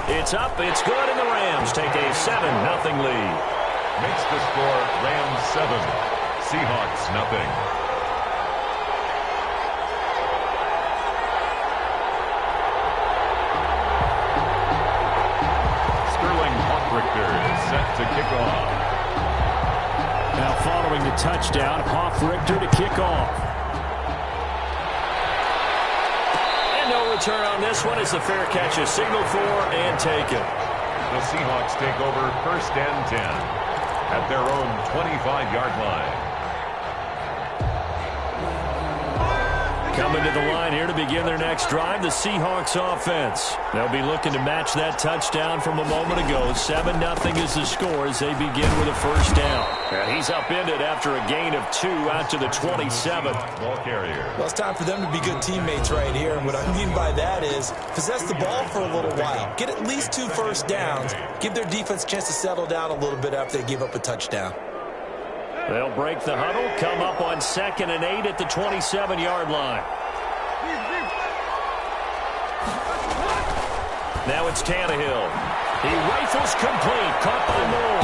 It's up, it's good, and the Rams take a 7-0 lead. Makes the score Rams 7, Seahawks nothing. Is set to kick off. Now following the touchdown, Richter to kick off. And no return on this one as the fair catch is signaled for and taken. The Seahawks take over 1st and 10 at their own 25-yard line. Coming to the line here to begin their next drive, the Seahawks offense. They'll be looking to match that touchdown from a moment ago. 7-0 is the score as they begin with a first down. And he's upended after a gain of 2 out to the 27. Ball carrier. Well, it's time for them to be good teammates right here. And what I mean by that is possess the ball for a little while. Get at least 2 first downs. Give their defense a chance to settle down a little bit after they give up a touchdown. They'll break the huddle, come up on 2nd and 8 at the 27-yard line. Now it's Tannehill. He rifles complete, caught by Moore.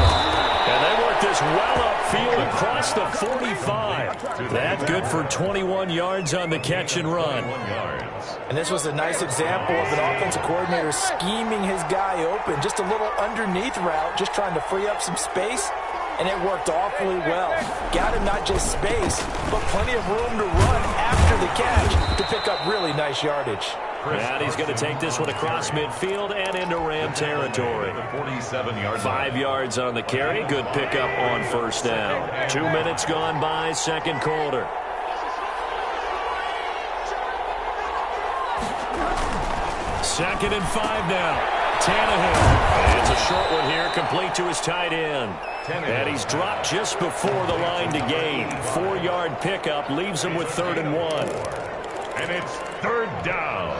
And they work this well upfield across the 45. That's good for 21 yards on the catch and run. And this was a nice example of an offensive coordinator scheming his guy open. Just a little underneath route, just trying to free up some space. And it worked awfully well. Got him not just space, but plenty of room to run after the catch to pick up really nice yardage. And he's going to take this one across midfield and into Ram territory. 47-yard 5 yards on the carry. Good pickup on first down. 2 minutes gone by, second quarter. Second and 5 now. Tannehill. It's a short one here, complete to his tight end. And he's dropped just before the line to gain. 4-yard pickup leaves him with 3rd and 1. And it's 3rd down.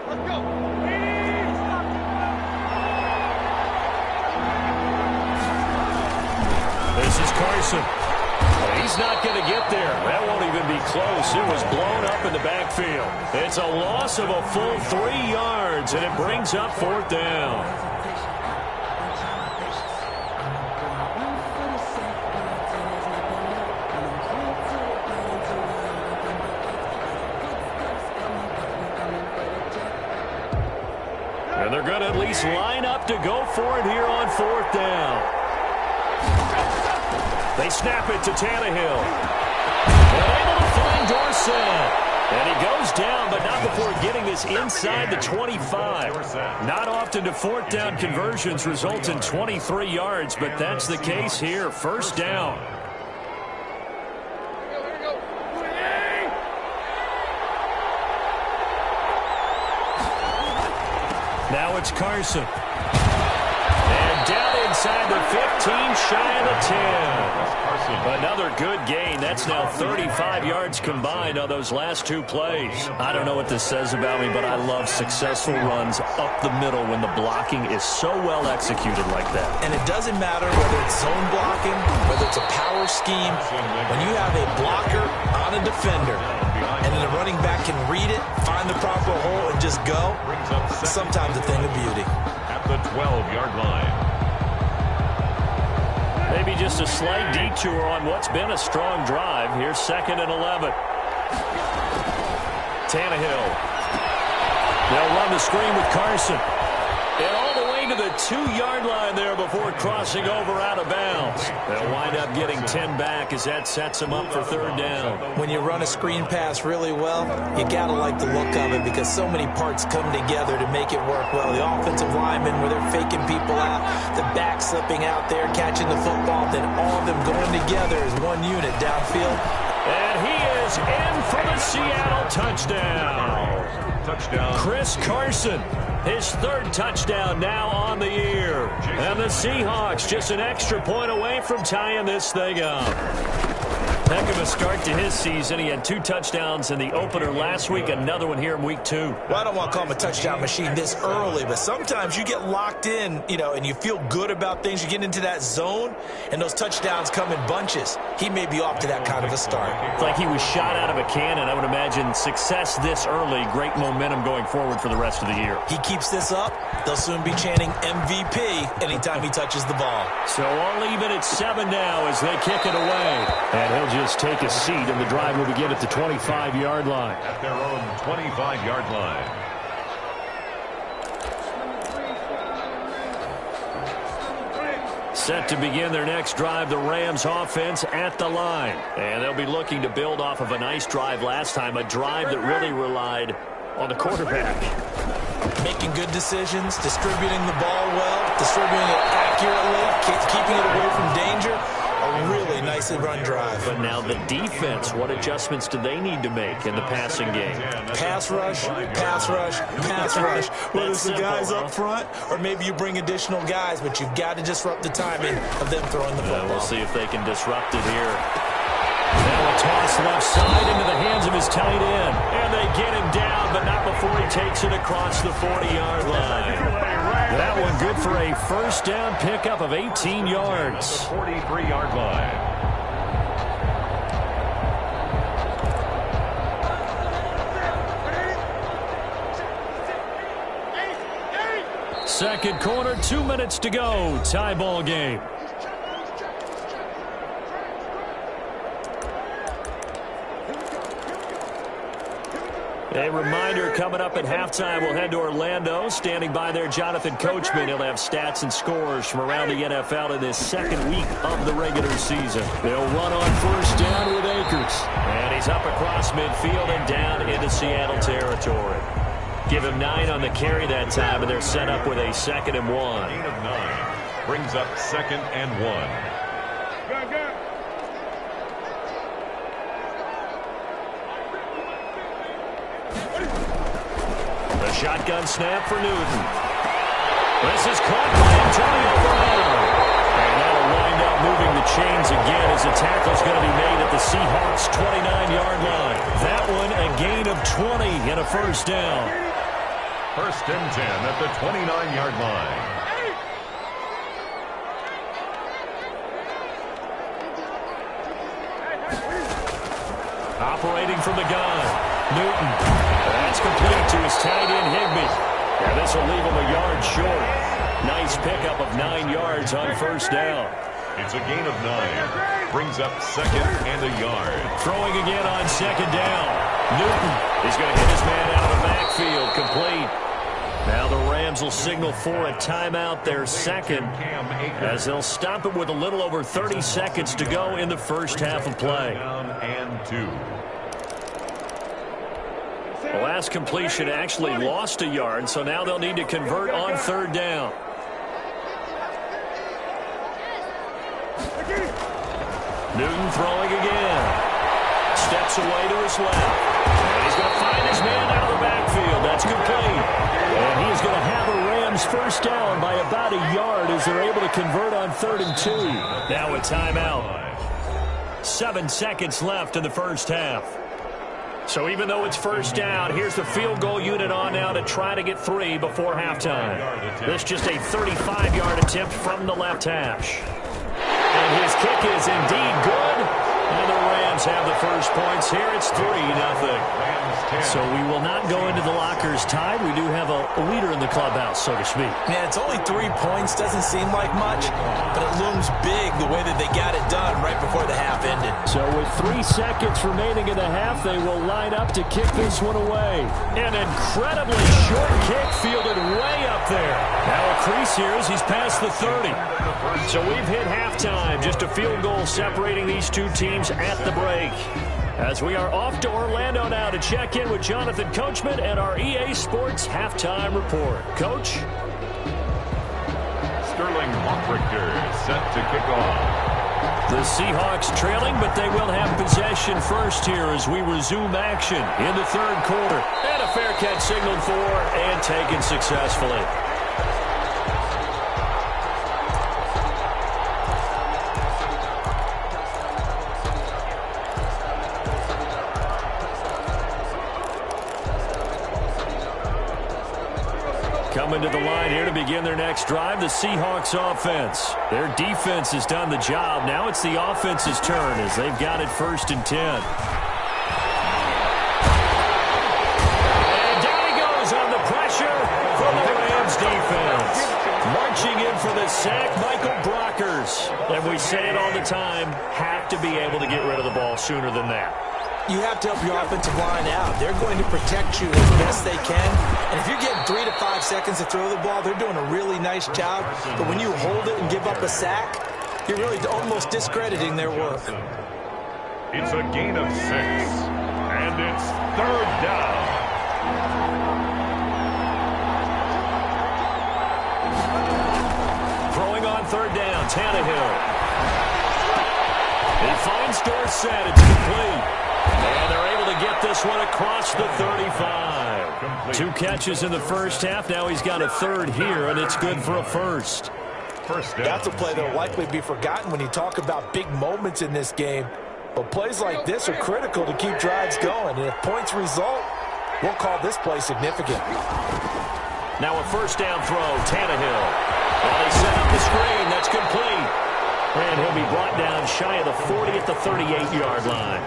Let's go. This is Carson. He's not going to get there. That won't even be close. It was blown up in the backfield. It's a loss of a full 3 yards, and it brings up 4th down. And they're going to at least line up to go for it here on 4th down. They snap it to Tannehill. They're able to find Dorsett. And he goes down, but not before getting this inside the 25. Not often do 4th down conversions result in 23 yards, but that's the case here. First down. Now it's Carson. And down inside the 15, shy of the 10. Another good gain. That's now 35 yards combined on those last 2 plays. I don't know what this says about me, but I love successful runs up the middle when the blocking is so well executed like that. And it doesn't matter whether it's zone blocking, whether it's a power scheme. When you have a blocker on a defender, and then the running back can read it, find the proper hole, and just go, sometimes a thing of beauty. At the 12-yard line. Maybe just a slight detour on what's been a strong drive. Here's 2nd and 11. Tannehill. They'll run the screen with Carson. And all the way to the 2-yard line there before crossing over out of bounds. They'll wind up getting 10 back as that sets them up for 3rd down. When you run a screen pass really well, you got to like the look of it because so many parts come together to make it work well. The offensive linemen, where they're faking people out, the back slipping out there, catching the football, then all of them going together as one unit downfield. And he is in for the Seattle touchdown. Chris Carson. His 3rd touchdown now on the year. And the Seahawks just an extra point away from tying this thing up. Heck of a start to his season. He had 2 touchdowns in the opener last week, another one here in week 2. Well, I don't want to call him a touchdown machine this early, but sometimes you get locked in, and you feel good about things. You get into that zone, and those touchdowns come in bunches. He may be off to that kind of a start. It's like he was shot out of a cannon. I would imagine success this early, great momentum going forward for the rest of the year. He keeps this up, they'll soon be chanting MVP anytime he touches the ball. So all even at 7 now as they kick it away. And he'll just take a seat, and the drive will begin at the 25-yard line. At their own 25-yard line. Set to begin their next drive, the Rams offense at the line. And they'll be looking to build off of a nice drive last time, a drive that really relied on the quarterback. Making good decisions, distributing the ball well, distributing it accurately, keeping it away from danger. A really nicely run drive. But now the defense, what adjustments do they need to make in the passing game? Pass rush, pass rush, pass rush. Whether it's the guys up front or maybe you bring additional guys, but you've got to disrupt the timing of them throwing the football. We'll see if they can disrupt it here. Now a toss left side into the hands of his tight end. And they get him down, but not before he takes it across the 40-yard line. That one good for a first down pickup of 18 yards. 43-yard line. Second quarter, 2 minutes to go. Tie ball game. A reminder, coming up at halftime, we'll head to Orlando. Standing by there, Jonathan Coachman. He'll have stats and scores from around the NFL in this second week of the regular season. They'll run on first down with Akers. And he's up across midfield and down into Seattle territory. Give him 9 on the carry that time, and they're set up with a 2nd and 1. Gain of 9 brings up 2nd and 1. Shotgun snap for Newton. This is caught by Antonio Brown. And that'll wind up moving the chains again as the tackle's going to be made at the Seahawks' 29-yard line. That one a gain of 20 and a first down. 1st and 10 at the 29-yard line. Operating from the gun. Newton. That's complete to his tight end, Higbee. And this will leave him a yard short. Nice pickup of 9 yards on first down. It's a gain of 9. Brings up 2nd and a yard. Throwing again on 2nd down. Newton is going to hit his man out of the backfield. Complete. Now the Rams will signal for a timeout, their second, as they'll stop it with a little over 30 seconds to go in the first half of play. Down and 2. The last completion actually lost a yard, so now they'll need to convert on 3rd down. Newton throwing again. Steps away to his left. And he's going to find his man out of the backfield. That's complete. And he is going to have a Rams first down by about a yard as they're able to convert on 3rd and 2. Now a timeout. 7 seconds left in the first half. So even though it's first down, here's the field goal unit on now to try to get 3 before halftime. This just a 35-yard attempt from the left hash. And his kick is indeed good. And the Rams have the first points here. It's 3-0. So we will not go into the lockers tied. We do have a leader in the clubhouse, so to speak. Yeah, it's only 3 points. Doesn't seem like much, but it looms big the way that they got it done right before the half ended. So with 3 seconds remaining in the half, they will line up to kick this one away. An incredibly short kick fielded way up there. Now a crease here as he's past the 30. So we've hit halftime. Just a field goal separating these two teams at the break. As we are off to Orlando now to check in with Jonathan Coachman and our EA Sports Halftime Report. Coach? Sterling Hawkrichter set to kick off. The Seahawks trailing, but they will have possession first here as we resume action in the 3rd quarter. And a fair catch signaled for and taken successfully. coming to the line here to begin their next drive, the Seahawks offense. Their defense has done the job. Now it's the offense's turn as they've got it 1st and 10. And down he goes on the pressure from the Rams defense. Marching in for the sack, Michael Brockers. And we say it all the time, have to be able to get rid of the ball sooner than that. You have to help your offensive line out. They're going to protect you as best they can. And if you're getting 3 to 5 seconds to throw the ball, they're doing a really nice job. But when you hold it and give up a sack, you're really almost discrediting their work. It's a gain of 6. And it's 3rd down. Throwing on 3rd down, Tannehill. He finds Dorsett. It's complete. And they're able to get this one across the 35. 2 catches in the first half. Now he's got a 3rd here, and it's good for a 1st. That's a play that will likely be forgotten when you talk about big moments in this game. But plays like this are critical to keep drives going. And if points result, we'll call this play significant. Now a 1st down throw, Tannehill. Well, they set up the screen. That's complete. And he'll be brought down shy of the 40 at the 38-yard line.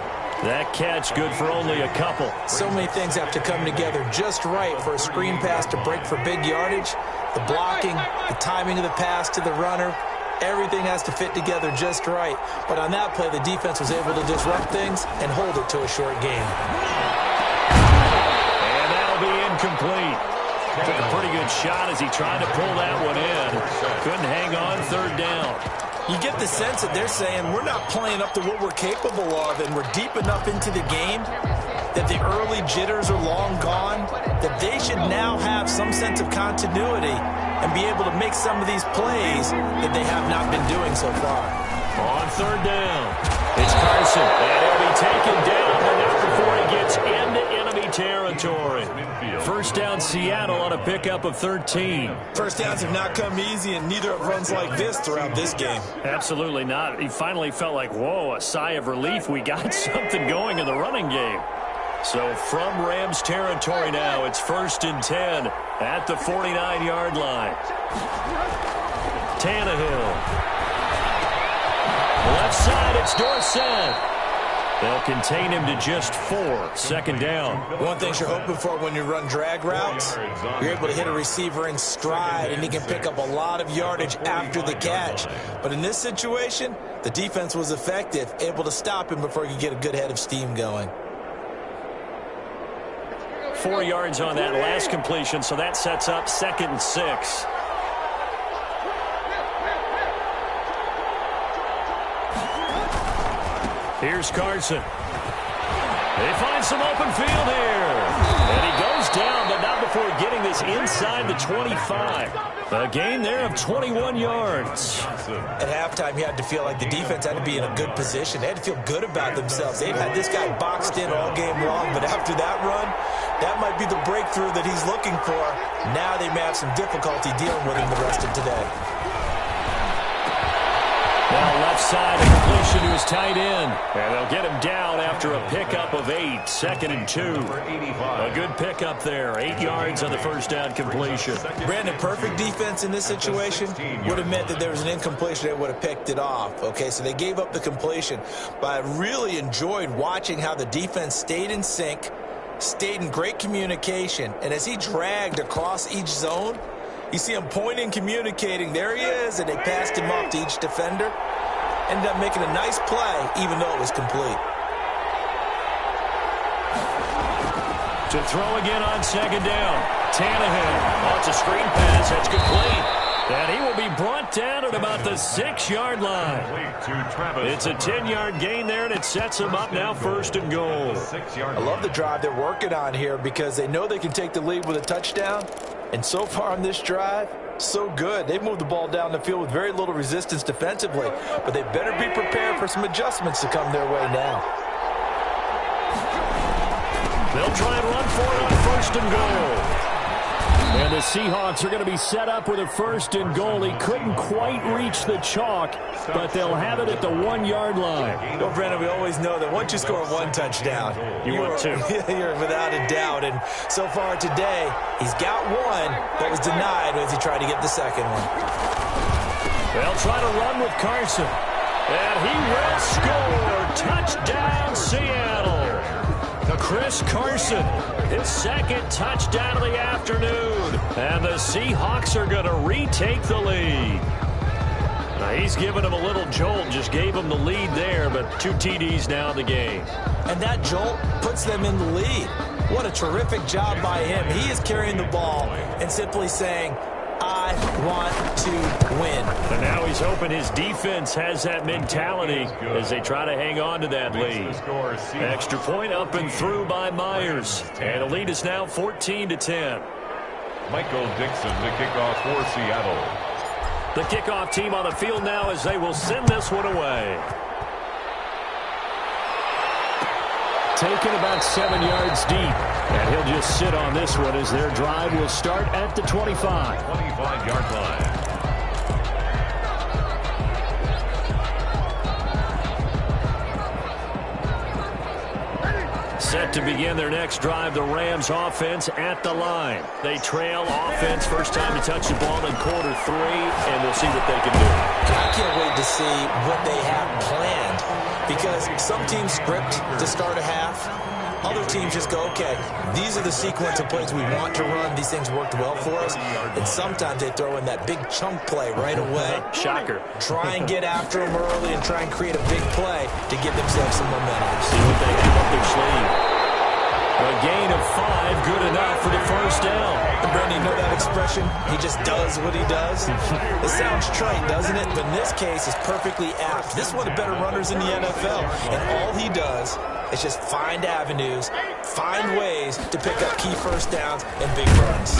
That catch good for only a couple. So many things have to come together just right for a screen pass to break for big yardage. The blocking, the timing of the pass to the runner, everything has to fit together just right. But on that play, the defense was able to disrupt things and hold it to a short game. And that'll be incomplete. Took a pretty good shot as he tried to pull that one in. Couldn't hang on 3rd down. You get the sense that they're saying we're not playing up to what we're capable of, and we're deep enough into the game that the early jitters are long gone, that they should now have some sense of continuity and be able to make some of these plays that they have not been doing so far. On 3rd down, it's Carson, and he'll be taken down, but not before he gets into enemy territory. 1st down, Seattle on a pickup of 13. First downs have not come easy, and neither have runs like this throughout this game. Absolutely not. He finally felt like, whoa, a sigh of relief. We got something going in the running game. So from Rams territory now, it's 1st and 10 at the 49-yard line. Tannehill. Left side, it's Dorsett. They'll contain him to just 4. 2nd down. One thing you're hoping for when you run drag routes, you're able to hit a receiver in stride, and he can pick up a lot of yardage after the catch. But in this situation, the defense was effective, able to stop him before he could get a good head of steam going. 4 yards on that last completion, so that sets up 2nd and 6. Here's Carson. They find some open field here. And he goes down, but not before getting this inside the 25. A gain there of 21 yards. At halftime, you had to feel like the defense had to be in a good position. They had to feel good about themselves. They've had this guy boxed in all game long, but after that run, that might be the breakthrough that he's looking for. Now they may have some difficulty dealing with him the rest of today. Now left side, a completion to his tight end. And they'll get him down after a pickup of 8. 2nd and 2. A good pickup there. 8 yards on the 1st down completion. Brandon, perfect defense in this situation would have meant that there was an incompletion. They would have picked it off. Okay, so they gave up the completion. But I really enjoyed watching how the defense stayed in sync, stayed in great communication. And as he dragged across each zone, you see him pointing, communicating. There he is, and they passed him off to each defender. Ended up making a nice play, even though it was complete. To throw again on 2nd down. Tannehill. Oh, it's a screen pass. That's complete. And he will be brought down at about the 6-yard line. It's a 10-yard gain there, and it sets him up now 1st and goal. I love the drive they're working on here because they know they can take the lead with a touchdown. And so far on this drive, so good. They've moved the ball down the field with very little resistance defensively. But they better be prepared for some adjustments to come their way now. They'll try and run for it on 1st and goal. And the Seahawks are going to be set up with a 1st and goal. He couldn't quite reach the chalk, but they'll have it at the 1-yard line. Well, Brandon, we always know that once you score 1 touchdown, want 2. You're without a doubt. And so far today, he's got 1 that was denied as he tried to get the 2nd one. They'll try to run with Carson. And he will score. Touchdown, Seattle. Chris Carson, his 2nd touchdown of the afternoon. And the Seahawks are going to retake the lead. Now, he's given him a little jolt, just gave him the lead there, but 2 TDs now in the game. And that jolt puts them in the lead. What a terrific job by him. He is carrying the ball and simply saying, I want to win. And now he's hoping his defense has that mentality as they try to hang on to that lead. Extra point up and through by Myers. And the lead is now 14-10. Michael Dixon, the kickoff for Seattle. The kickoff team on the field now as they will send this one away. Taken about 7 yards deep. And he'll just sit on this one as their drive will start at the 25. 25-yard line. Set to begin their next drive, the Rams offense at the line. They trail offense, first time to touch the ball in quarter 3, and we'll see what they can do. I can't wait to see what they have planned, because some teams script to start a half. Other teams just go, okay, these are the sequence of plays we want to run. These things worked well for us. And sometimes they throw in that big chunk play right away. Shocker. Try and get after them early and try and create a big play to give themselves some momentum. See what they have up their sleeve. A gain of 5, good enough for the first down. And Brandon, you know that expression? He just does what he does. It sounds trite, doesn't it? But in this case, it's perfectly apt. This is one of the better runners in the NFL. And all he does is just find avenues, find ways to pick up key first downs and big runs.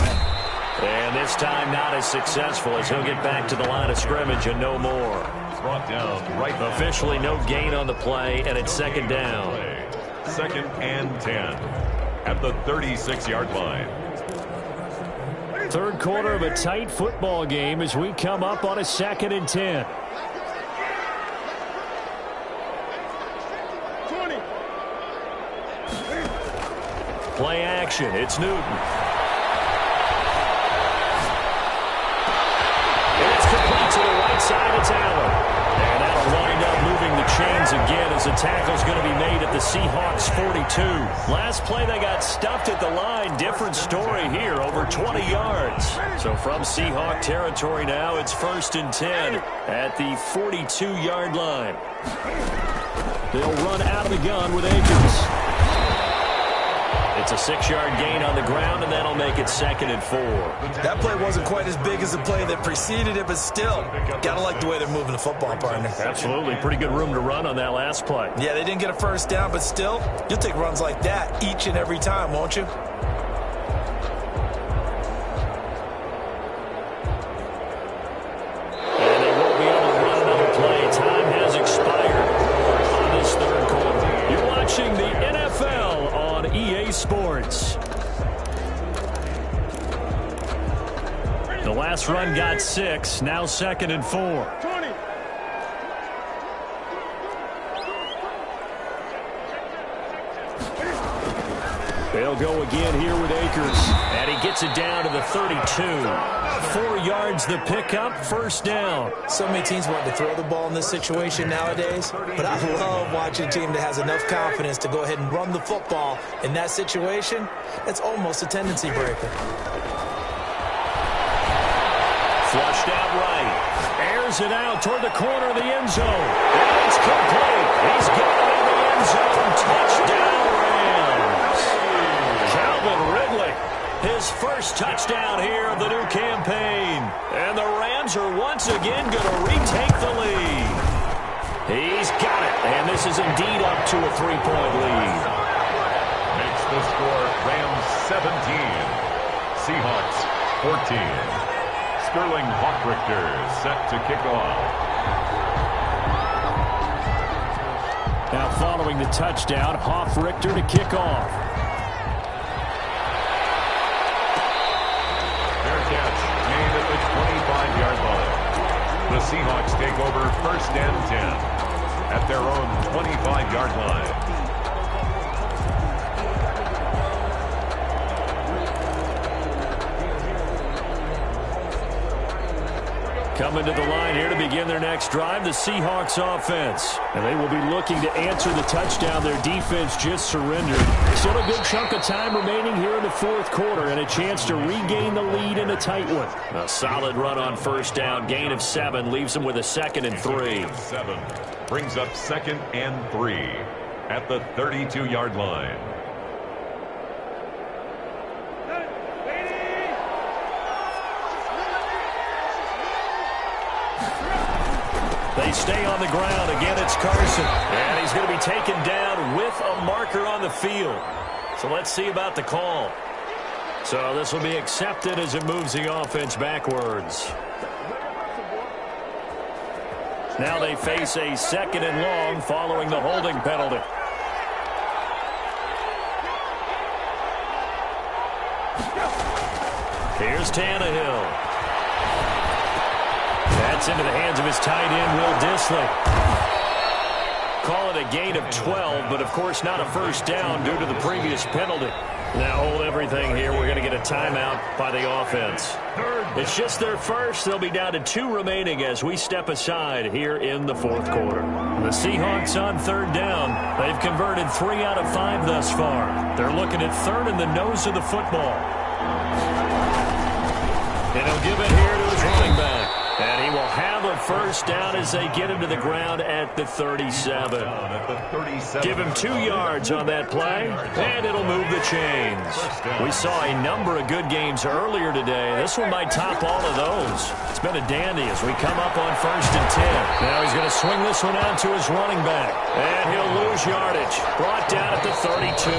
And this time not as successful as he'll get back to the line of scrimmage and no more. Brought down right. Officially no gain on the play, and it's 2nd down. 2nd and 10 at the 36-yard line. 3rd quarter of a tight football game as we come up on a 2nd and 10. Play action. It's Newton. And it's complete to the right side. It's Allen. And that'll wind up moving the chains again as the tackle's going to be made at the Seahawks 42. Last play they got stuffed at the line. Different story here, over 20 yards. So from Seahawk territory now, it's 1st and 10 at the 42-yard line. They'll run out of the gun with Akers. It's a 6-yard gain on the ground, and that'll make it 2nd and 4. That play wasn't quite as big as the play that preceded it, but still, gotta like the way they're moving the football, partner. Absolutely. Pretty good room to run on that last play. Yeah, they didn't get a first down, but still, you'll take runs like that each and every time, won't you? And they won't be able to run another play. Time has expired on this 3rd quarter. You're watching the NFL on EA Sports. The last run got 6, now 2nd and 4. They'll go again here with Akers. And he gets it down to the 32. 4 yards the pickup, 1st down. So many teams want to throw the ball in this situation nowadays, but I love watching a team that has enough confidence to go ahead and run the football. In that situation, it's almost a tendency breaker. Flushed out right. Airs it out toward the corner of the end zone. And it's complete. He's got it in the end zone. Touchdown, Rams. Calvin Ridley, his first touchdown here of the new campaign. And the Rams are once again going to retake the lead. He's got it. And this is indeed up to a 3-point lead. Makes the score Rams 17. Seahawks 14. Sterling Hawkrichter set to kick off. Now following the touchdown, Hawkrichter to kick off. 25-yard line. The Seahawks take over first and 10 at their own 25-yard line. Coming to the line here to begin their next drive, the Seahawks offense. And they will be looking to answer the touchdown their defense just surrendered. Still a good chunk of time remaining here in the fourth quarter and a chance to regain the lead in a tight one. A solid run on first down. Gain of 7 leaves them with a 2nd and 3. 7 brings up 2nd and 3 at the 32-yard line. They stay on the ground. Again, it's Carson. And he's going to be taken down with a marker on the field. So let's see about the call. So this will be accepted as it moves the offense backwards. Now they face a 2nd and long following the holding penalty. Here's Tannehill. That's into the hands of his tight end, Will Dissly. Call it a gain of 12, but of course not a first down due to the previous penalty. Now hold everything here. We're going to get a timeout by the offense. It's just their first. They'll be down to 2 remaining as we step aside here in the fourth quarter. The Seahawks on 3rd down. They've converted 3 out of 5 thus far. They're looking at 3rd in the nose of the football. And he'll give it here to his running back. And he will have a first down as they get him to the ground at the 37. Give him 2 yards on that play, and it'll move the chains. We saw a number of good games earlier today. This one might top all of those. It's been a dandy as we come up on 1st and 10. Now he's going to swing this one out to his running back, and he'll lose yardage. Brought down at the 32.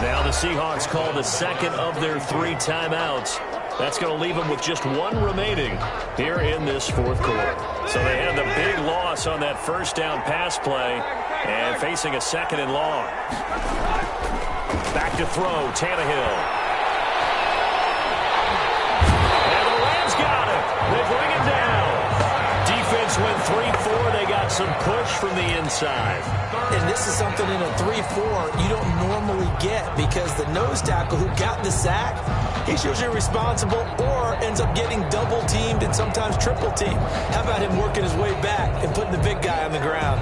Now the Seahawks call the 2nd of their 3 timeouts. That's going to leave them with just 1 remaining here in this fourth quarter. So they had the big loss on that first down pass play and facing a 2nd and long. Back to throw, Tannehill. And the Rams got him. They bring it down. Defense went 3-4. They got some push from the inside. And this is something in a 3-4 you don't normally get because the nose tackle who got the sack, he's usually responsible or ends up getting double-teamed and sometimes triple-teamed. How about him working his way back and putting the big guy on the ground?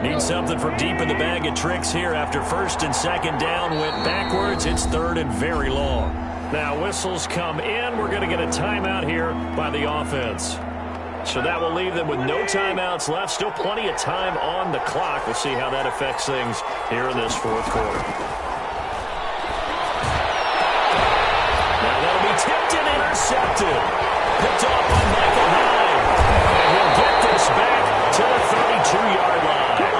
Need something from deep in the bag of tricks here after 1st and 2nd down went backwards. It's 3rd and very long. Now whistles come in. We're going to get a timeout here by the offense. So that will leave them with no timeouts left. Still plenty of time on the clock. We'll see how that affects things here in this fourth quarter. Now that'll be tipped and intercepted. Picked off by Michael Hyde. And he'll get this back to the 32-yard line.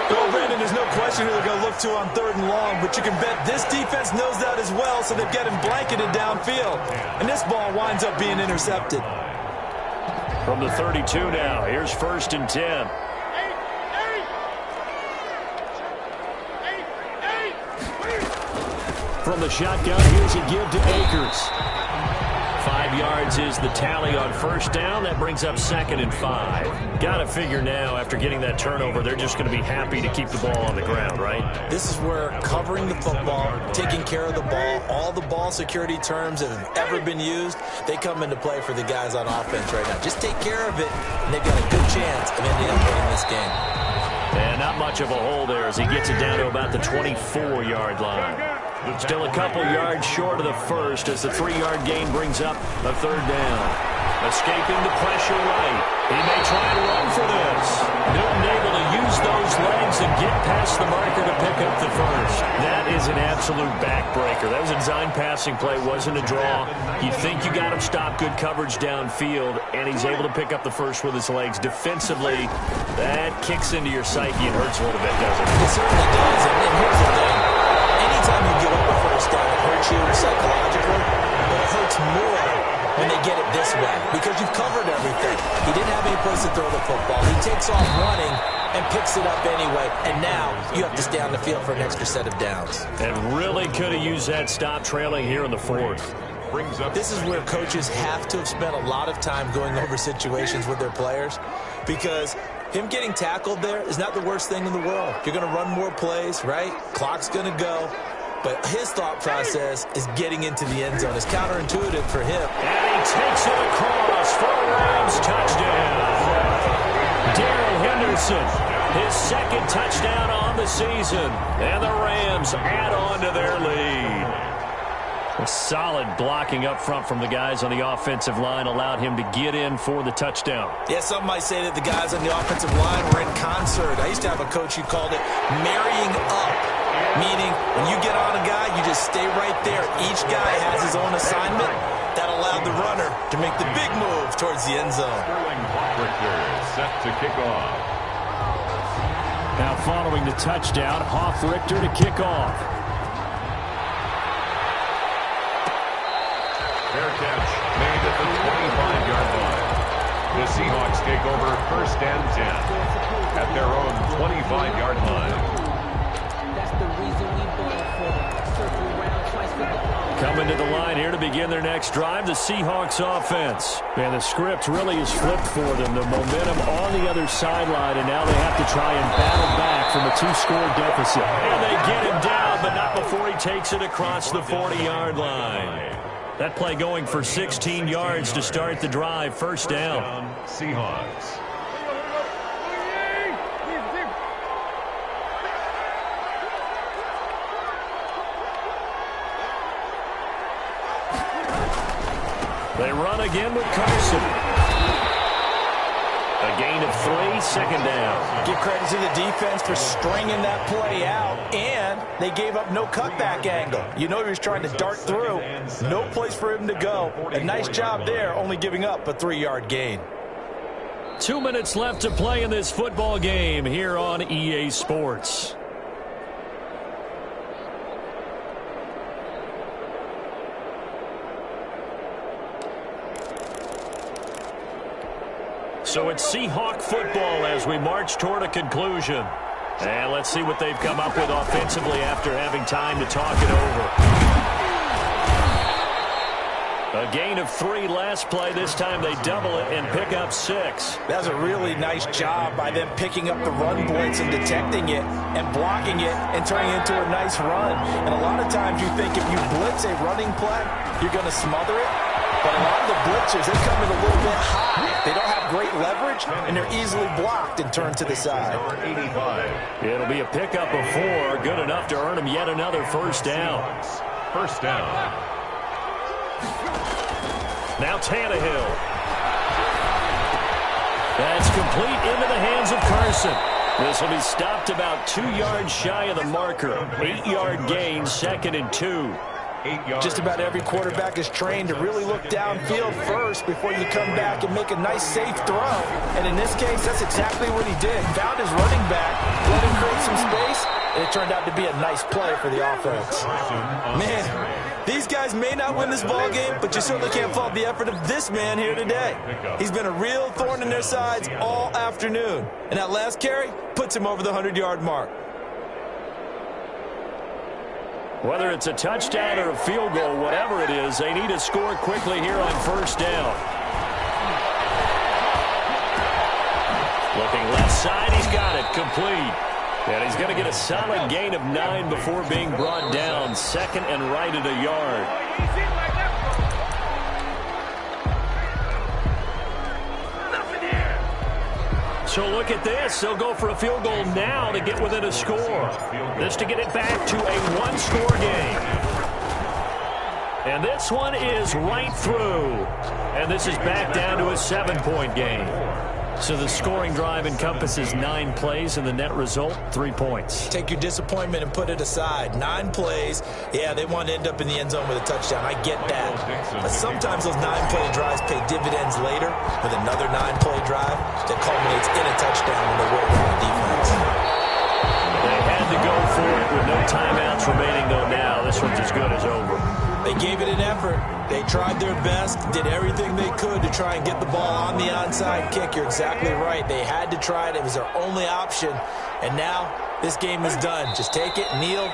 Well, Brandon, there's no question who they're going to look to on 3rd and long, but you can bet this defense knows that as well, so they've got him blanketed downfield. And this ball winds up being intercepted. From the 32 now, here's 1st and 10. From the shotgun, here's a give to Akers. 5 yards is the tally on first down. That brings up 2nd and 5. Got to figure now, after getting that turnover, they're just going to be happy to keep the ball on the ground, right? This is where covering the football, taking care of the ball, all the ball security terms that have ever been used, they come into play for the guys on offense right now. Just take care of it, and they've got a good chance of ending up winning this game. And not much of a hole there as he gets it down to about the 24-yard line. Still a couple yards short of the first as the 3-yard gain brings up a 3rd down. Escaping the pressure right. He may try and run for this. Newton able to use those legs and get past the marker to pick up the first. That is an absolute backbreaker. That was a design passing play, wasn't a draw. You think you got him stopped, good coverage downfield, and he's able to pick up the first with his legs. Defensively, that kicks into your psyche and hurts a little bit, doesn't it? It certainly does, and here's the thing. Anytime you give up a first down, it hurts you psychologically, but it hurts more when they get it this way because you've covered everything. He didn't have any place to throw the football. He takes off running, and picks it up anyway. And now you have to stay on the field for an extra set of downs. And really could have used that stop trailing here in the fourth. This is where coaches have to have spent a lot of time going over situations with their players, because him getting tackled there is not the worst thing in the world. You're going to run more plays, right? Clock's going to go. But his thought process is getting into the end zone. It's counterintuitive for him. And he takes it across for a Rams touchdown. Darrell Henderson, his second touchdown on the season. And the Rams add on to their lead. A solid blocking up front from the guys on the offensive line allowed him to get in for the touchdown. Yeah, some might say that the guys on the offensive line were in concert. I used to have a coach who called it marrying up, meaning when you get on a guy, you just stay right there. Each guy has his own assignment. That allowed the runner to make the big move towards the end zone. Set to kick off. Now following the touchdown, Richter to kick off. Fair catch made at the 25-yard line. The Seahawks take over first and 10 at their own 25-yard line. Coming to the line here to begin their next drive, the Seahawks offense. And the script really is flipped for them. The momentum on the other sideline, and now they have to try and battle back from a two-score deficit. And they get him down, but not before he takes it across the 40-yard line. That play going for 16 yards to start the drive. First down. Seahawks. They run again with Carson. A gain of 3, second down. Give credit to the defense for stringing that play out, and they gave up no cutback angle. You know he was trying to dart through. No place for him to go. A nice job there, only giving up a 3-yard gain. 2 minutes left to play in this football game here on EA Sports. So it's Seahawk football as we march toward a conclusion. And let's see what they've come up with offensively after having time to talk it over. A gain of 3 last play. This time they double it and pick up 6. That's a really nice job by them picking up the run blitz and detecting it and blocking it and turning it into a nice run. And a lot of times you think if you blitz a running play, you're going to smother it. But a lot of the blitzers, they come in a little bit high. They don't have great leverage, and they're easily blocked and turned to the side. It'll be a pickup of 4, good enough to earn him yet another first down. First down. Now Tannehill. That's complete into the hands of Carson. This will be stopped about 2 yards shy of the marker. 8-yard gain, second and 2. Just about every quarterback is trained to really look downfield first before you come back and make a nice, safe throw. And in this case, that's exactly what he did. Found his running back, let him create some space, and it turned out to be a nice play for the offense. Man, these guys may not win this ball game, but you certainly can't fault the effort of this man here today. He's been a real thorn in their sides all afternoon. And that last carry puts him over the 100-yard mark. Whether it's a touchdown or a field goal, whatever it is, they need to score quickly here on first down. Looking left side, he's got it, complete. And he's going to get a solid gain of 9 before being brought down. Second and right at a yard. So look at this. They'll go for a field goal now to get within a score. This to get it back to a 1-score game. And this one is right through. And this is back down to a 7-point game. So the scoring drive encompasses 9 plays, and the net result, 3 points. Take your disappointment and put it aside. 9 plays. Yeah, they want to end up in the end zone with a touchdown. I get that. But sometimes those 9-play drives pay dividends later with another 9-play drive that culminates in a touchdown when they wear down the defense. They had to go for it with no timeouts remaining, though, now. The this one's as good as over. They gave it an effort. They tried their best, did everything they could to try and get the ball on the onside kick. You're exactly right. They had to try it. It was their only option. And now this game is done. Just take it, kneel,